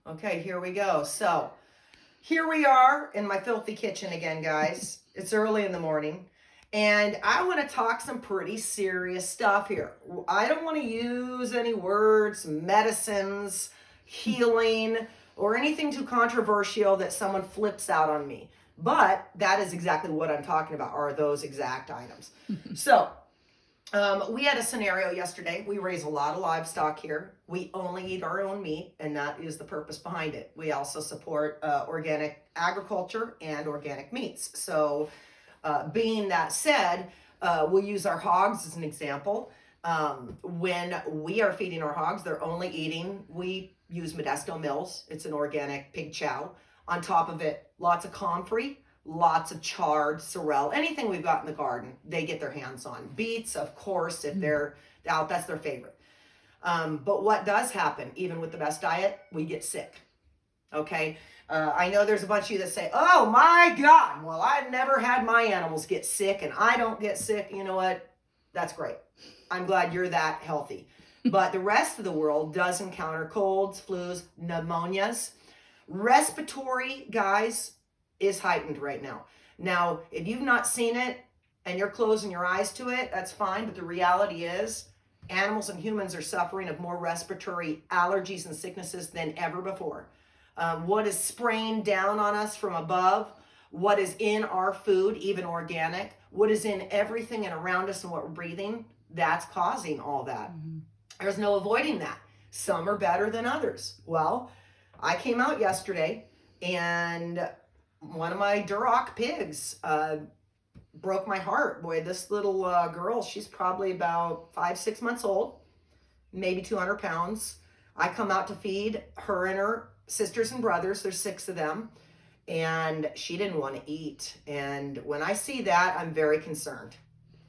Okay, here we go. So here we are in my filthy kitchen again, guys. It's early in the morning. And I want to talk some pretty serious stuff here. I don't want to use any words, medicines, healing, or anything too controversial that someone flips out on me. But that is exactly what I'm talking about, are those exact items. So we had a scenario yesterday. We raise a lot of livestock here. We only eat our own meat, and that is the purpose behind it. We also support organic agriculture and organic meats. So being that said, we'll use our hogs as an example. When we are feeding our hogs, they're only eating, we use Modesto Mills. It's an organic pig chow. On top of it, lots of comfrey, lots of chard, sorrel, anything we've got in the garden, they get their hands on. Beets, of course, if they're out, that's their favorite. But what does happen, even with the best diet, we get sick. Okay? I know there's a bunch of you that say, oh my God, well, I've never had my animals get sick and I don't get sick. You know what? That's great. I'm glad you're that healthy. But the rest of the world does encounter colds, flus, pneumonias. Respiratory, guys, is heightened right now. Now, if you've not seen it and you're closing your eyes to it, that's fine. But the reality is animals and humans are suffering of more respiratory allergies and sicknesses than ever before. What is spraying down on us from above, what is in our food, even organic, what is in everything and around us and what we're breathing, that's causing all that. Mm-hmm. There's no avoiding that. Some are better than others. Well, I came out yesterday and one of my Duroc pigs broke my heart. Boy, this little girl, she's probably about 5-6 months old, maybe 200 pounds. I come out to feed her and her sisters and brothers. There's 6 of them. And she didn't want to eat. And when I see that, I'm very concerned.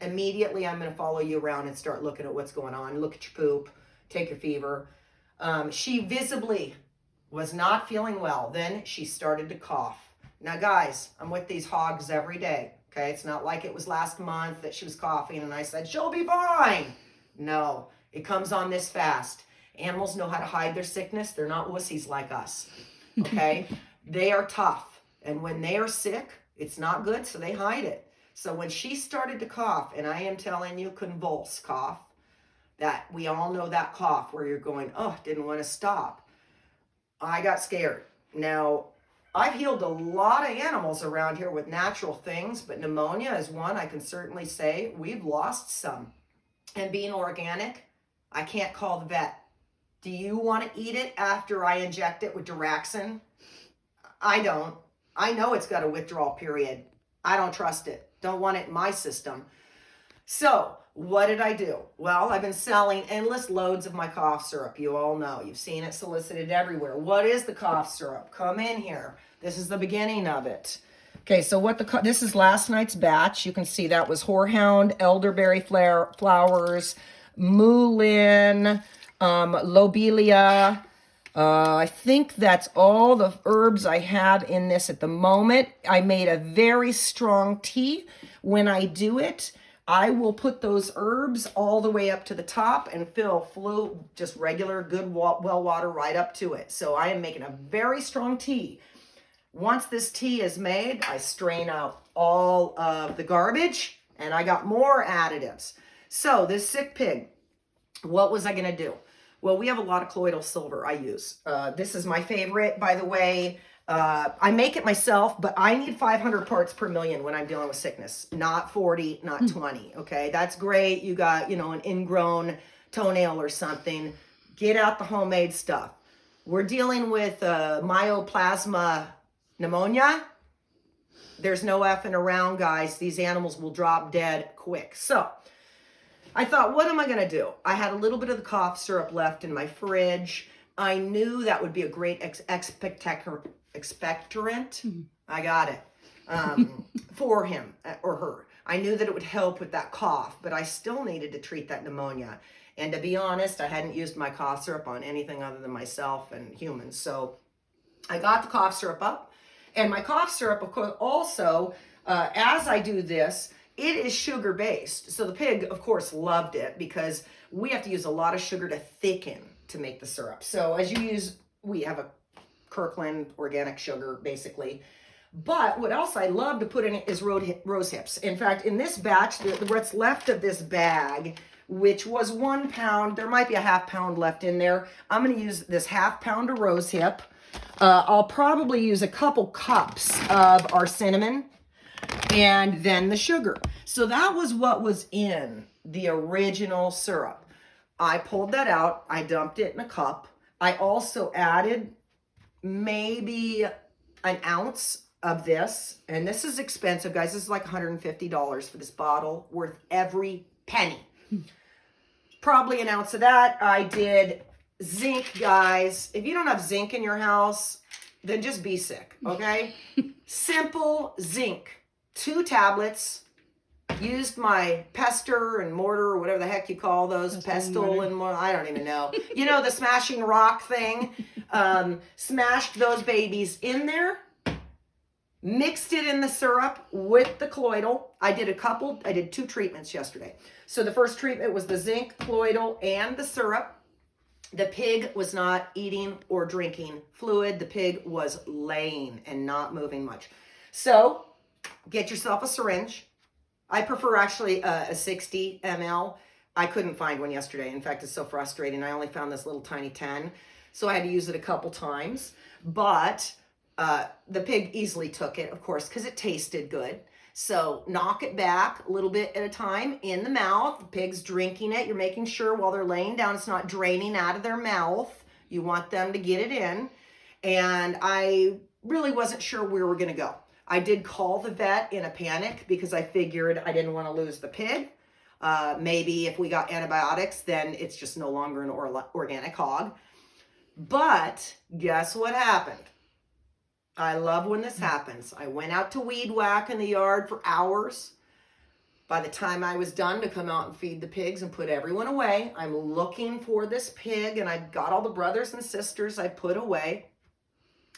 Immediately, I'm going to follow you around and start looking at what's going on. Look at your poop, take your fever. She visibly was not feeling well. Then she started to cough. Now, guys, I'm with these hogs every day. Okay, it's not like it was last month that she was coughing and I said, she'll be fine. No, it comes on this fast. Animals know how to hide their sickness. They're not wussies like us. Okay, they are tough. And when they are sick, it's not good, so they hide it. So when she started to cough, and I am telling you, convulse cough, that we all know that cough where you're going, oh, didn't want to stop. I got scared. Now, I've healed a lot of animals around here with natural things, but pneumonia is one I can certainly say we've lost some. And being organic, I can't call the vet. Do you want to eat it after I inject it with Duraxin? I don't. I know it's got a withdrawal period. I don't trust it. Don't want it in my system. So what did I do? Well, I've been selling endless loads of my cough syrup. You all know. You've seen it solicited everywhere. What is the cough syrup? Come in here. This is the beginning of it. Okay, so this is last night's batch. You can see that was horehound, elderberry flowers, mullein, lobelia. I think that's all the herbs I have in this at the moment. I made a very strong tea. When I do it, I will put those herbs all the way up to the top and fill just regular good well water right up to it. So I am making a very strong tea. Once this tea is made, I strain out all of the garbage and I got more additives. So this sick pig, what was I going to do? Well, we have a lot of colloidal silver I use. This is my favorite, by the way. I make it myself, but I need 500 parts per million when I'm dealing with sickness. Not 40, not 20, okay? That's great. You got, an ingrown toenail or something. Get out the homemade stuff. We're dealing with myoplasma pneumonia. There's no effing around, guys. These animals will drop dead quick. So I thought, what am I going to do? I had a little bit of the cough syrup left in my fridge. I knew that would be a great expectorant. I got it. For him or her. I knew that it would help with that cough, but I still needed to treat that pneumonia. And to be honest, I hadn't used my cough syrup on anything other than myself and humans. So I got the cough syrup up. And my cough syrup, of course, also, as I do this, it is sugar-based. So the pig, of course, loved it because we have to use a lot of sugar to thicken to make the syrup. So as we have a Kirkland organic sugar, basically. But what else I love to put in it is rose hips. In fact, in this batch, what's left of this bag, which was 1 pound, there might be a ½ pound left in there. I'm going to use this ½ pound of rose hip. I'll probably use a couple cups of our cinnamon and then the sugar. So that was what was in the original syrup. I pulled that out. I dumped it in a cup. I also added maybe an ounce of this, and this is expensive, guys. This is like $150 for this bottle, worth every penny. Probably an ounce of that. I did zinc, guys. If you don't have zinc in your house, then just be sick, okay? Simple zinc, 2 tablets. Used my pestle and mortar, or whatever the heck you call those, pestle and more, I don't even know. You know, the smashing rock thing. Smashed those babies in there. Mixed it in the syrup with the colloidal. I did 2 treatments yesterday. So the first treatment was the zinc, colloidal, and the syrup. The pig was not eating or drinking fluid. The pig was laying and not moving much. So get yourself a syringe. I prefer actually a 60 ml. I couldn't find one yesterday. In fact, it's so frustrating. I only found this little tiny 10. So I had to use it a couple times. But the pig easily took it, of course, because it tasted good. So knock it back a little bit at a time in the mouth. The pig's drinking it. You're making sure while they're laying down, it's not draining out of their mouth. You want them to get it in. And I really wasn't sure where we were going to go. I did call the vet in a panic because I figured I didn't want to lose the pig. Maybe if we got antibiotics, then it's just no longer an organic hog. But guess what happened? I love when this happens. I went out to weed whack in the yard for hours. By the time I was done to come out and feed the pigs and put everyone away, I'm looking for this pig, and I've got all the brothers and sisters I put away.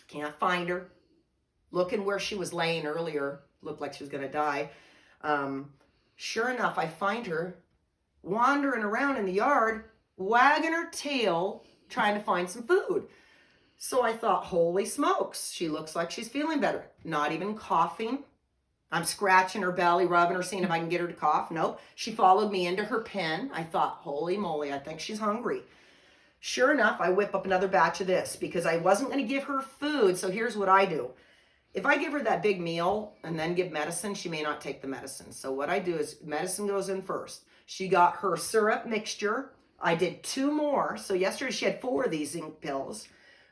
Can't find her. Looking where she was laying earlier, looked like she was going to die. Sure enough, I find her wandering around in the yard, wagging her tail, trying to find some food. So I thought, holy smokes, she looks like she's feeling better. Not even coughing. I'm scratching her belly, rubbing her, seeing if I can get her to cough. Nope. She followed me into her pen. I thought, holy moly, I think she's hungry. Sure enough, I whip up another batch of this because I wasn't going to give her food. So here's what I do. If I give her that big meal and then give medicine, she may not take the medicine. So what I do is medicine goes in first. She got her syrup mixture. I did 2 more. So yesterday she had 4 of these zinc pills.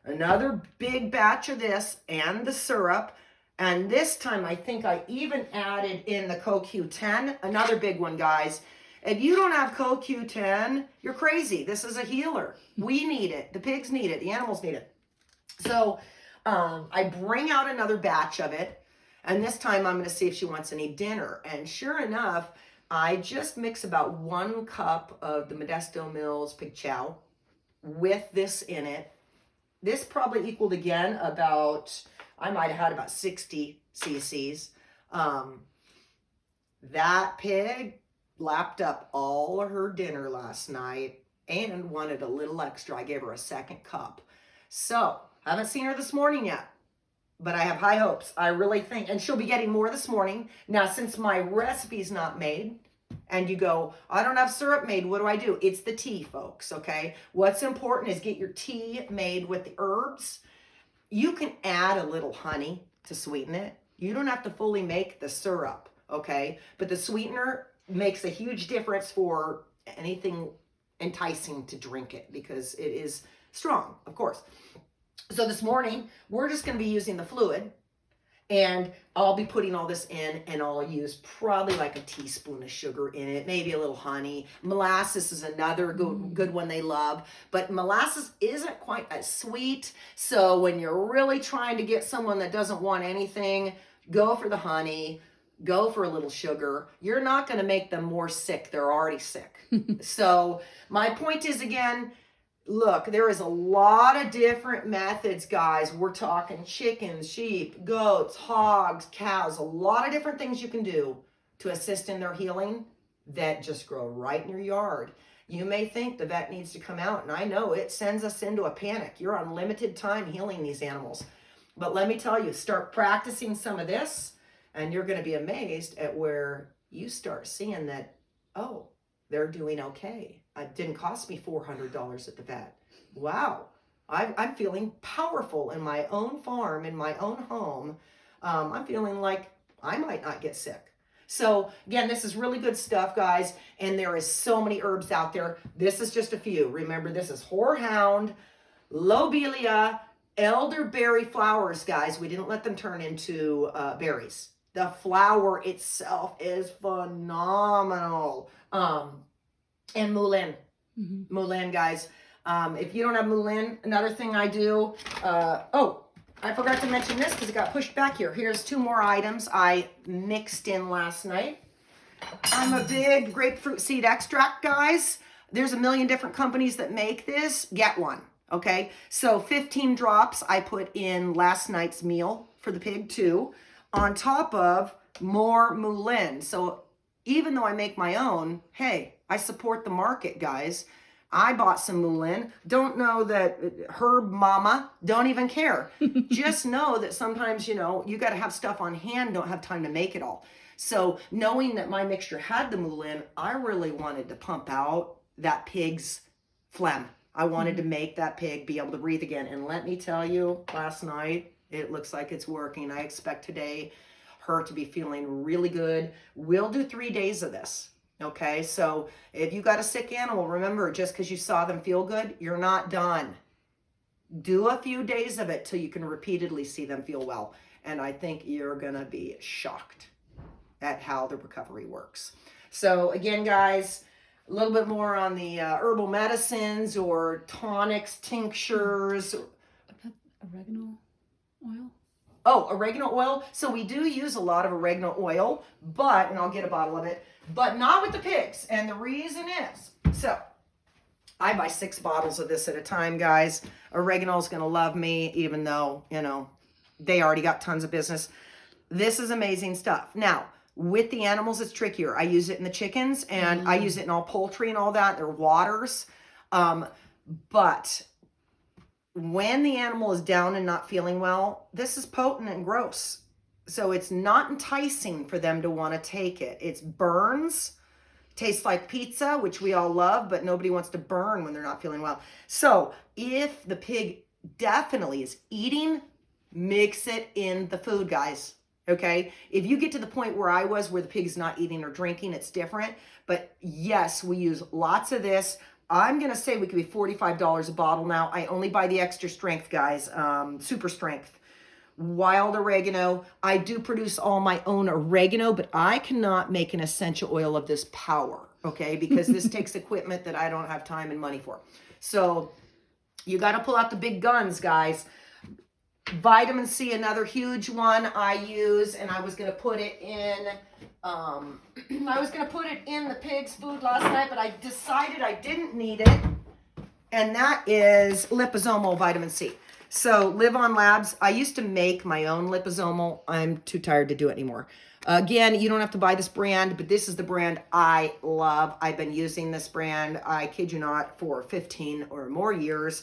Another big batch of this and the syrup. And this time I think I even added in the CoQ10. Another big one, guys. If you don't have CoQ10, you're crazy. This is a healer. We need it. The pigs need it. The animals need it. So I bring out another batch of it, and this time I'm going to see if she wants any dinner. And sure enough, I just mix about 1 cup of the Modesto Mills pig chow with this in it. This probably equaled again about, I might have had about 60 cc's. That pig lapped up all of her dinner last night and wanted a little extra. I gave her a 2nd cup. So I haven't seen her this morning yet, but I have high hopes. I really think, and she'll be getting more this morning. Now, since my recipe's not made, and you go, I don't have syrup made, what do I do? It's the tea, folks, okay? What's important is get your tea made with the herbs. You can add a little honey to sweeten it. You don't have to fully make the syrup, okay? But the sweetener makes a huge difference for anything enticing to drink it because it is strong, of course. So this morning, we're just going to be using the fluid, and I'll be putting all this in, and I'll use probably like a teaspoon of sugar in it, maybe a little honey. Molasses is another good one they love, but molasses isn't quite as sweet. So when you're really trying to get someone that doesn't want anything, go for the honey, go for a little sugar. You're not going to make them more sick. They're already sick. So my point is, again, look, there is a lot of different methods, guys. We're talking chickens, sheep, goats, hogs, cows, a lot of different things you can do to assist in their healing that just grow right in your yard. You may think the vet needs to come out, and I know it sends us into a panic. You're on limited time healing these animals. But let me tell you, start practicing some of this, and you're going to be amazed at where you start seeing that, oh, they're doing okay. It didn't cost me $400 at the vet. Wow. I'm feeling powerful in my own farm, in my own home. I'm feeling like I might not get sick. So again, this is really good stuff, guys. And there is so many herbs out there. This is just a few. Remember, this is horehound, lobelia, elderberry flowers, guys. We didn't let them turn into berries. The flower itself is phenomenal. And mullein. Mullein, guys. If you don't have mullein, another thing I do, I forgot to mention this because it got pushed back here. Here's 2 more items I mixed in last night. I'm a big grapefruit seed extract, guys. There's a million different companies that make this. Get one, okay? So 15 drops I put in last night's meal for the pig too, on top of more mullein. So even though I make my own, hey, I support the market, guys. I bought some mullein. Don't know that herb mama, don't even care. Just know that sometimes, you got to have stuff on hand, don't have time to make it all. So knowing that my mixture had the mullein, I really wanted to pump out that pig's phlegm. I wanted to make that pig be able to breathe again. And let me tell you, last night, it looks like it's working. I expect today her to be feeling really good. We'll do 3 days of this. Okay, so if you got a sick animal, remember, just because you saw them feel good, you're not done. Do a few days of it till you can repeatedly see them feel well. And I think you're going to be shocked at how the recovery works. So again, guys, a little bit more on the herbal medicines or tonics, tinctures. Oregano oil? Oh, oregano oil. So we do use a lot of oregano oil, and I'll get a bottle of it, but not with the pigs. And the reason is, so I buy 6 bottles of this at a time, guys. Oregano's going to love me, even though, they already got tons of business. This is amazing stuff. Now, with the animals, it's trickier. I use it in the chickens, and I use it in all poultry and all that. They're waters. But when the animal is down and not feeling well, this is potent and gross. So it's not enticing for them to want to take it. It's burns, tastes like pizza, which we all love, but nobody wants to burn when they're not feeling well. So if the pig definitely is eating, mix it in the food, guys. Okay? If you get to the point where I was, where the pig's not eating or drinking, it's different. But yes, we use lots of this. I'm going to say we could be $45 a bottle now. I only buy the extra strength, guys, super strength. Wild oregano. I do produce all my own oregano, but I cannot make an essential oil of this power, okay? Because this takes equipment that I don't have time and money for. So you got to pull out the big guns, guys. Vitamin C, another huge one I use, and I was going to put it in the pig's food last night, but I decided I didn't need it, and that is liposomal vitamin C. So Live On Labs, I used to make my own liposomal. I'm too tired to do it anymore. Again, you don't have to buy this brand, but this is the brand I love. I've been using this brand, I kid you not, for 15 or more years.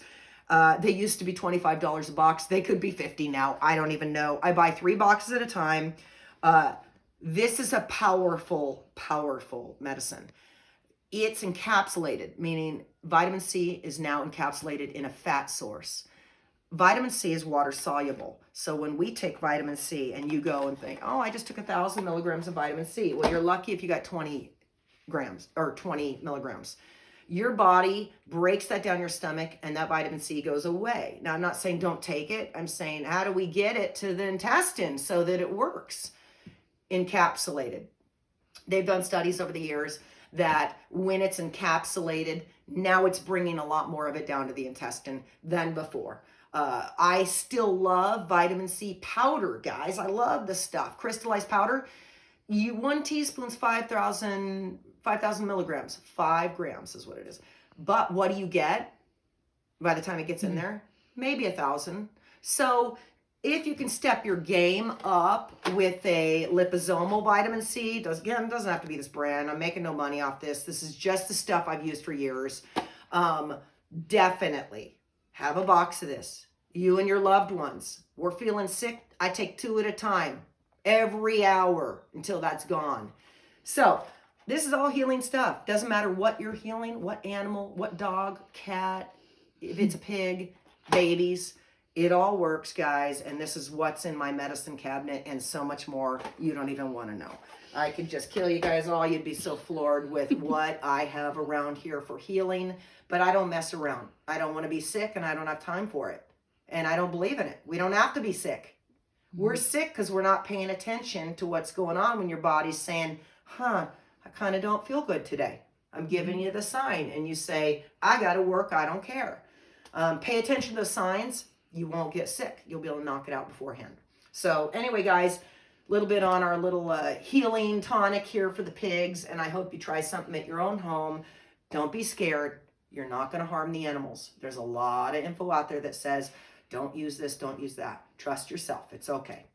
They used to be $25 a box. They could be $50 now. I don't even know. I buy 3 boxes at a time. This is a powerful, powerful medicine. It's encapsulated, meaning vitamin C is now encapsulated in a fat source. Vitamin C is water soluble. So when we take vitamin C and you go and think, oh, I just took 1,000 milligrams of vitamin C. Well, you're lucky if you got 20 grams or 20 milligrams. Your body breaks that down your stomach and that vitamin C goes away. Now, I'm not saying don't take it. I'm saying, how do we get it to the intestine so that it works? Encapsulated. They've done studies over the years that when it's encapsulated, now it's bringing a lot more of it down to the intestine than before. I still love vitamin C powder, guys. I love this stuff. Crystallized powder. 1 teaspoon's 5,000 milligrams. 5 grams is what it is. But what do you get by the time it gets in there? Maybe 1,000. So If you can step your game up with a liposomal vitamin C, doesn't have to be this brand. I'm making no money off this. This is just the stuff I've used for years. Definitely have a box of this. You and your loved ones. We're feeling sick. I take 2 at a time every hour until that's gone. So this is all healing stuff. Doesn't matter what you're healing, what animal, what dog, cat, if it's a pig, babies. It all works, guys, and this is what's in my medicine cabinet and so much more you don't even want to know. I could just kill you guys all. You'd be so floored with what I have around here for healing, but I don't mess around. I don't want to be sick, and I don't have time for it, and I don't believe in it. We don't have to be sick. We're sick because we're not paying attention to what's going on when your body's saying, I kind of don't feel good today. I'm giving you the sign, and you say, I got to work. I don't care. Pay attention to the signs. You won't get sick. You'll be able to knock it out beforehand. So anyway, guys, a little bit on our little healing tonic here for the pigs, and I hope you try something at your own home. Don't be scared. You're not going to harm the animals. There's a lot of info out there that says, don't use this, don't use that. Trust yourself. It's okay.